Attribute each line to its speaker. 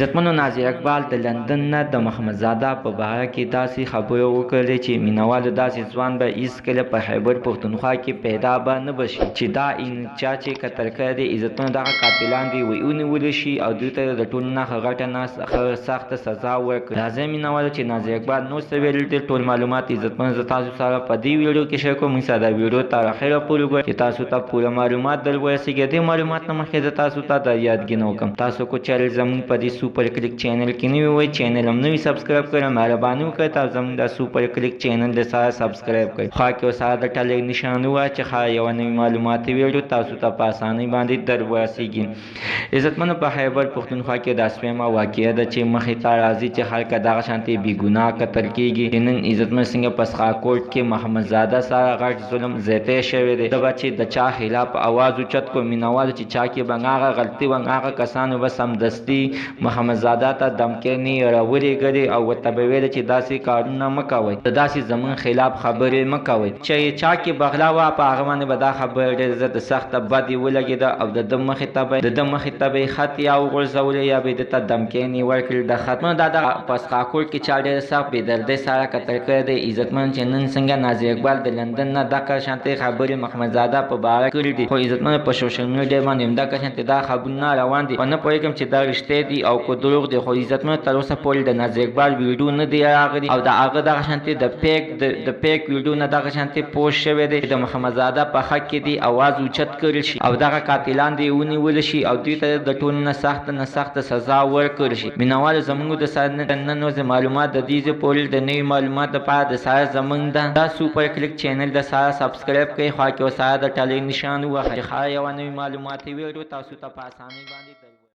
Speaker 1: عزتمنو ناظر اقبال د لندن نه د محمد زاده په باره کې داسې خبرې وکړلې چې مینوالو داسې ځوان به هیڅکله په خیبر پښتونخوا کې پیدا به نه بشي چې دا چا چې قتل کړی دی عزتمنو دغه قاتلان دي ونیول شي او دوی ته د ټولو نه غټه نه سخته سزا ورکړي. راځئ مینوالو چې ناظر اقبال نور څه ویل دي ټول معلومات عزتمنو زه تاسو سره په دې ویډیو کې شیر کوم. موږ دا ویډیو تر اخره پورې وګورئ چې تاسو ته پوره معلومات در ورسیږي. دې معلومات نه مخکې زه تاسو ته د یادګینه وکړم تاسو کو چینل زموږ په دې سوپر کلیک چینل کې نوی وای چینل هم نوی سبسکرایب کړئ مهرباني وکړئ تاسو زموږ د سوپر کلیک چینل د سره سبسکرایب کړئ. خوا کې سره د ټلې نشان وای چې خا یو نوی معلوماتي ویډیو تاسو ته په اسانۍ باندې در ورسیږي. عزتمنو په خیبر پښتونخوا کې د اسپیمه واقعه ده چې مخې ته راځي چې خلک دغه شانتي بې ګناه قتل کیږي. نن عزتمن څنګه په سخاکوټ کې محمد زاده سره غټ ظلم زیاتی شوی دی. د چې د چا خلاف आवाज اوچت کو مینوال چې چا کې بنغه غلطي ونغه کسانو به سمدستي محمد زاده ته دمکې راولېږلې او ورته به ویل چې داسې کارونه مه کوئ داسې زمون خلاف خبرې مه کوئ. چې چا کې بغلا وه په هغه باندې به دا خبره ډېر زیاته سخته بدې ولګېده او د ده مخې ته به یې خط یا وغورځولې یا به یې ده ته دمکې ورکړي. د خطونه دا د په سخاکوټ کې چا ډېر سخت بېدردۍ سره قتل کړی دی. عزتمن چې نن څنګه ناظر اقبال د لندن نه دغه شانتې خبرې محمد زاده په باره کړي دي خو عزتمن په سوشل میډیا باندې همدغه شانتې دا خبرونه روان دي. خو نه پوهېږم چې دا رښتیا دي او که دروغ دي. خو عزتمن تر اوسه پورې د ناظر اقبال ویډیو نه دی راغلی او د هغه دغه شانتې د پیک ویډیو نه دغه شانتې پوسټ شوی دی د محمد زاده په حق کې دی आवाज اوچت کړل شي او دغه قاتلان دی ونیول شي او دوی ته د ټولو نه سخته سزا ورکړل شي. مینوالو زموږ د سره نن ورځې معلومات د دې پورې د نوي معلومات لپاره د سره زموږ دا سوپر کلیک چینل د سره سبسکرایب کړئ. خوا کې سره د ټلې نشان ووهئ چې ښه یوه نوې معلوماتي ویډیو تاسو ته په اسانۍ باندې